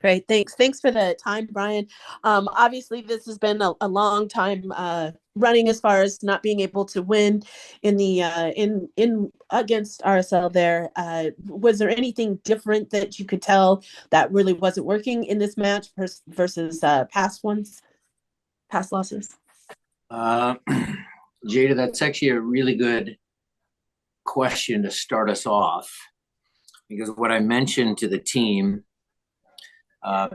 Great. Thanks. Thanks for the time, Brian. Obviously, this has been a long time running as far as not being able to win in the in against RSL there. Was there anything different that you could tell that really wasn't working in this match versus past ones, past losses? Uh, Jada, that's actually a really good question to start us off because what I mentioned to the team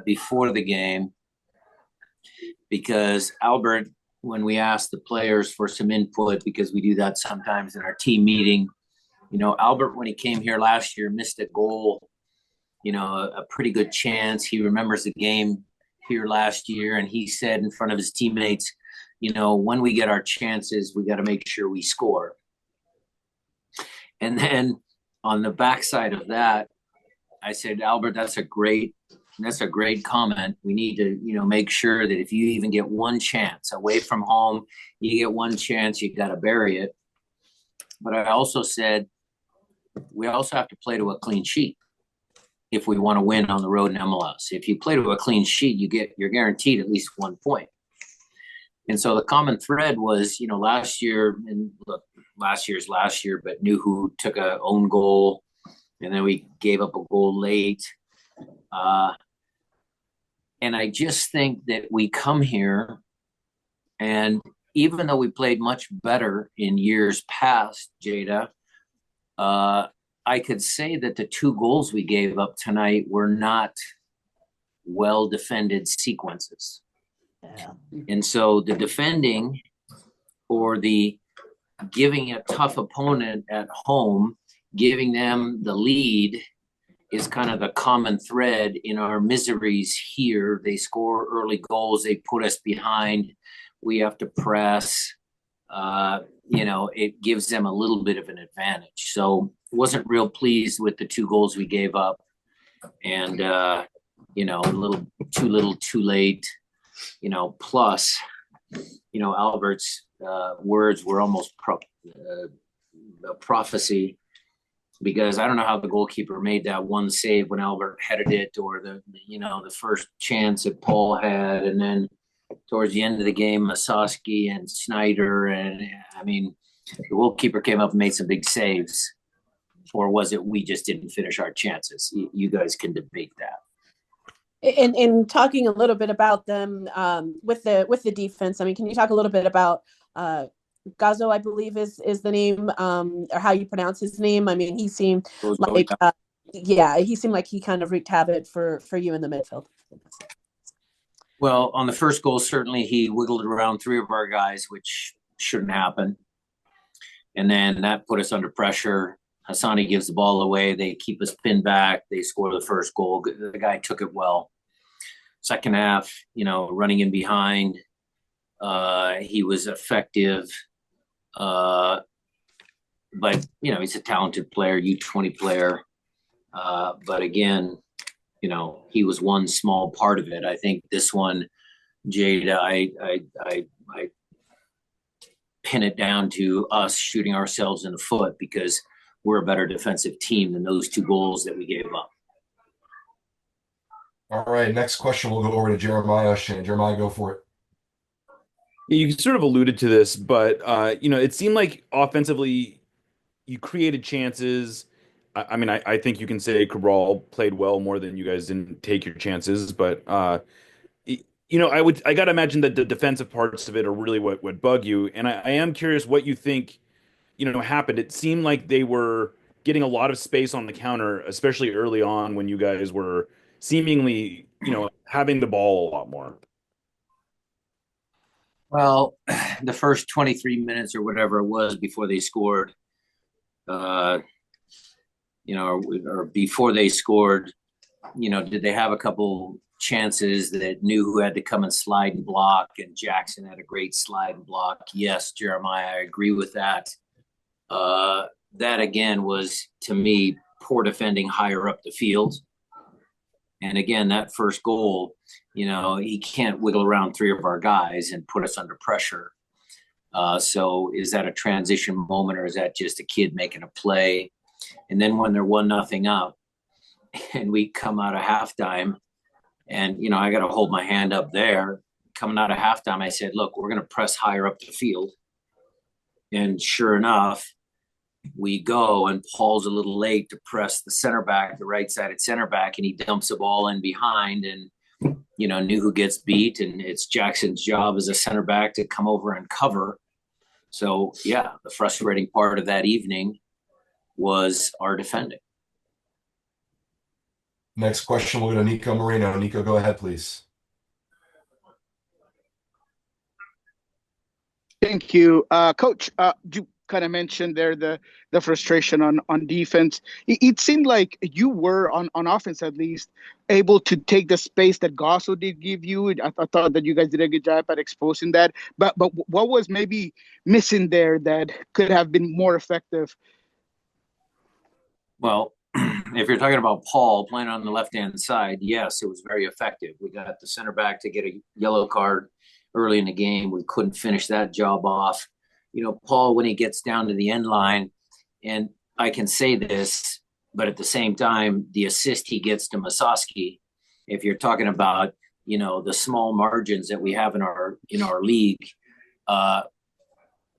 before the game, because Albert, when we asked the players for some input, because we do that sometimes in our team meeting, Albert, when he came here last year, missed a goal, a pretty good chance. He remembers the game here last year, and he said in front of his teammates, when we get our chances, we got to make sure we score. And then on the backside of that, I said, Albert, that's a great comment. We need to, make sure that if you even get one chance away from home, you get one chance, you got to bury it. But I also said, we also have to play to a clean sheet if we want to win on the road in MLS. If you play to a clean sheet, you're guaranteed at least 1 point. And so the common thread was, last year, and look, last year, but Nuhu took a own goal, and then we gave up a goal late. And I just think that we come here, and even though we played much better in years past, Jada, I could say that the 2 goals we gave up tonight were not well-defended sequences. Yeah. And so the defending or the giving a tough opponent at home, giving them the lead is kind of the common thread in our miseries here. They score early goals, they put us behind, we have to press. It gives them a little bit of an advantage. So wasn't real pleased with the 2 goals we gave up, and a little too late. Plus, Albert's words were almost a prophecy, because I don't know how the goalkeeper made that one save when Albert headed it, or the first chance that Paul had, and then towards the end of the game, Masowski and Snyder, and the goalkeeper came up and made some big saves, or was it we just didn't finish our chances? You guys can debate that. In talking a little bit about them with the defense, can you talk a little bit about Gazo, I believe is the name, or how you pronounce his name? He seemed like he seemed like he kind of wreaked havoc for you in the midfield. Well, on the first goal, certainly he wiggled around 3 of our guys, which shouldn't happen. And then that put us under pressure. Hassani gives the ball away. They keep us pinned back. They score the first goal. The guy took it well. Second half, running in behind, he was effective. But, he's a talented player, U20 player. But again, he was one small part of it. I think this one, Jada, I pin it down to us shooting ourselves in the foot, because we're a better defensive team than those 2 goals that we gave up. All right, next question, we'll go over to Jeremiah Shane. Jeremiah, go for it. You sort of alluded to this, but it seemed like offensively you created chances. I think you can say Cabral played well more than you guys didn't take your chances, but I gotta imagine that the defensive parts of it are really what bug you. And I am curious what you think, happened. It seemed like they were getting a lot of space on the counter, especially early on when you guys were seemingly, having the ball a lot more. Well, the first 23 minutes or whatever it was before they scored, or before they scored, did they have a couple chances that knew who had to come and slide and block, and Jackson had a great slide and block? Yes, Jeremiah, I agree with that. That again was, to me, poor defending higher up the field. And again, that first goal, he can't wiggle around 3 of our guys and put us under pressure. So is that a transition moment, or is that just a kid making a play? And then when they're 1-0 up and we come out of halftime, And, I got to hold my hand up there. Coming out of halftime, I said, look, we're going to press higher up the field. And sure enough, we go, and Paul's a little late to press the center back, the right-sided center back, and he dumps the ball in behind, and knew who gets beat, and it's Jackson's job as a center back to come over and cover. So yeah, the frustrating part of that evening was our defending. Next question, we'll go to Nico Marino. Nico, go ahead, please. Thank you, Coach. You kind of mentioned there the frustration on defense. It seemed like you were on offense, at least, able to take the space that Gosso did give you. I thought that you guys did a good job at exposing that. But what was maybe missing there that could have been more effective? Well, if you're talking about Paul playing on the left-hand side, yes, it was very effective. We got the center back to get a yellow card early in the game. We couldn't finish that job off. Paul, when he gets down to the end line, and I can say this, but at the same time, the assist he gets to Musovski, if you're talking about, the small margins that we have in our league,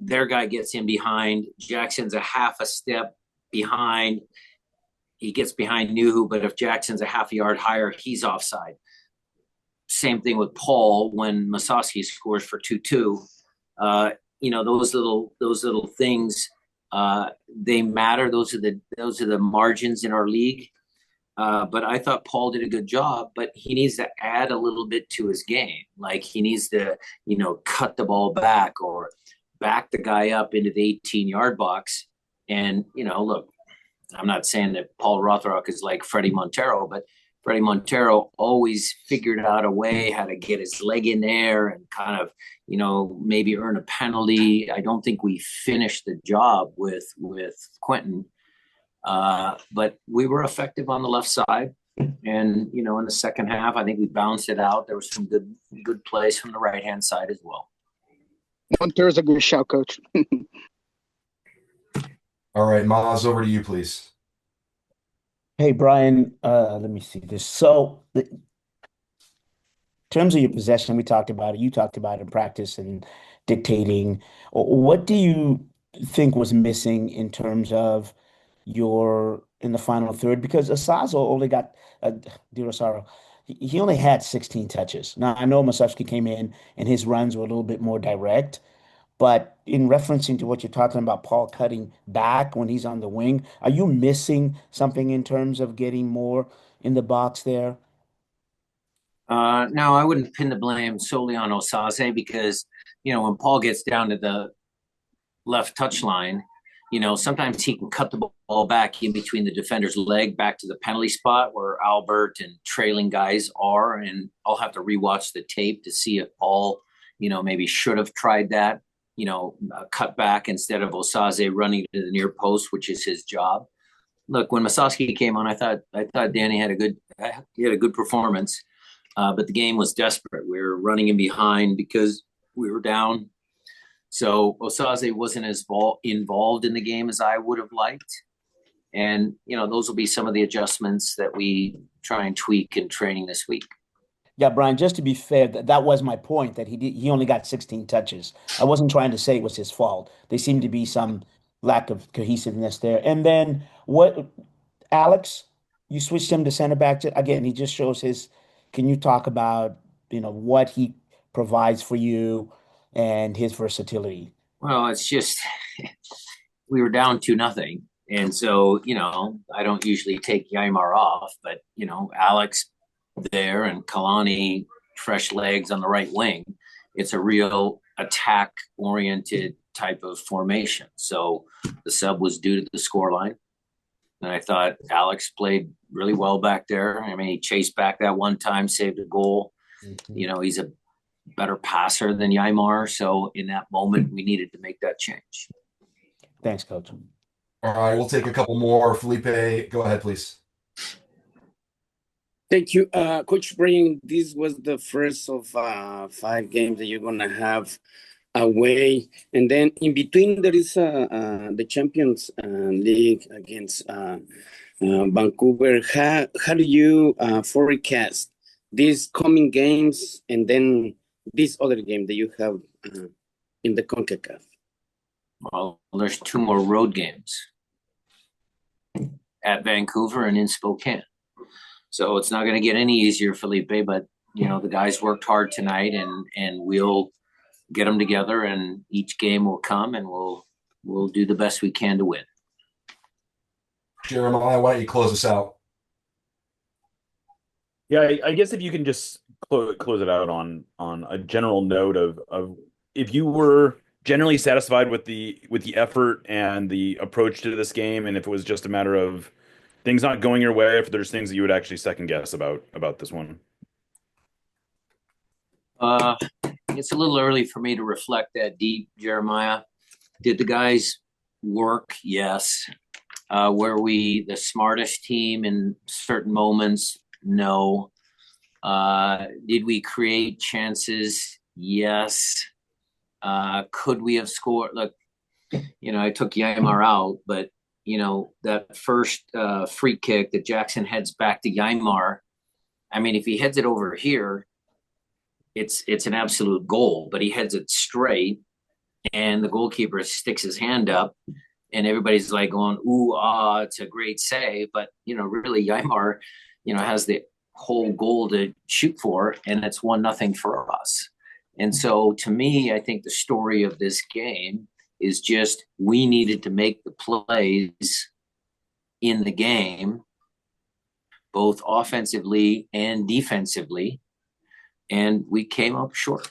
their guy gets in behind. Jackson's a half a step behind. He gets behind Nuhu, but if Jackson's a half a yard higher, he's offside. Same thing with Paul when Musovski scores for 2-2. Those little things, they matter. Those are the margins in our league. But I thought Paul did a good job, but he needs to add a little bit to his game. Like he needs to, cut the ball back or back the guy up into the 18-yard box. And, look, I'm not saying that Paul Rothrock is like Freddie Montero, but Freddie Montero always figured out a way how to get his leg in there and kind of, maybe earn a penalty. I don't think we finished the job with Quentin, but we were effective on the left side. And, in the second half, I think we bounced it out. There was some good plays from the right-hand side as well. Montero's a good shout, Coach. All right, Maz, over to you, please. Hey, Brian, let me see this. So, in terms of your possession, we talked about it. You talked about it in practice and dictating. What do you think was missing in terms of in the final third? Because Asazo only got, Di Rosario, he only had 16 touches. Now, I know Musovski came in and his runs were a little bit more direct. But in referencing to what you're talking about, Paul cutting back when he's on the wing, are you missing something in terms of getting more in the box there? No, I wouldn't pin the blame solely on Osaze because, when Paul gets down to the left touch line, sometimes he can cut the ball back in between the defender's leg back to the penalty spot where Albert and trailing guys are. And I'll have to rewatch the tape to see if Paul, maybe should have tried that. Cut back instead of Osaze running to the near post, which is his job. Look, when Musovski came on, I thought Danny had a good performance, but the game was desperate. We were running in behind because we were down. So Osaze wasn't as involved in the game as I would have liked. And, those will be some of the adjustments that we try and tweak in training this week. Yeah, Brian, just to be fair, that was my point, that he only got 16 touches. I wasn't trying to say it was his fault. There seemed to be some lack of cohesiveness there. And then Alex, you switched him to center back. Again, he just shows can you talk about, what he provides for you and his versatility? Well, it's just, we were down 2-0. And so, I don't usually take Yaimar off, but, Alex there and Kalani fresh legs on the right wing. It's a real attack oriented type of formation. So the sub was due to the scoreline. And I thought Alex played really well back there. I mean, he chased back that one time, saved a goal. Mm-hmm. He's a better passer than Yaimar. So in that moment, we needed to make that change. Thanks, Coach. All right, we'll take a couple more. Felipe, go ahead, please. Thank you. Coach Brian, this was the first of 5 games that you're going to have away. And then in between, there is the Champions League against Vancouver. How do you forecast these coming games and then this other game that you have in the CONCACAF? Well, there's 2 more road games at Vancouver and in Spokane. So it's not going to get any easier, Felipe, but the guys worked hard tonight, and we'll get them together, and each game will come, and we'll do the best we can to win. Jeremiah, why don't you close us out? Yeah, I guess if you can just close it out on a general note of if you were generally satisfied with the effort and the approach to this game, and if it was just a matter of things not going your way, if there's things that you would actually second guess about this one. It's a little early for me to reflect that deep, Jeremiah. Did the guys work? Yes. Were we the smartest team in certain moments? No. Did we create chances? Yes. Could we have scored? Look, I took Yaimar out, but that first free kick that Jackson heads back to Yaimar. I mean, if he heads it over here, it's an absolute goal, but he heads it straight, and the goalkeeper sticks his hand up, and everybody's like going, ooh, it's a great save. But, really Yaimar, has the whole goal to shoot for, and it's 1-0 for us. And so to me, I think the story of this game is just we needed to make the plays in the game, both offensively and defensively, and we came up short.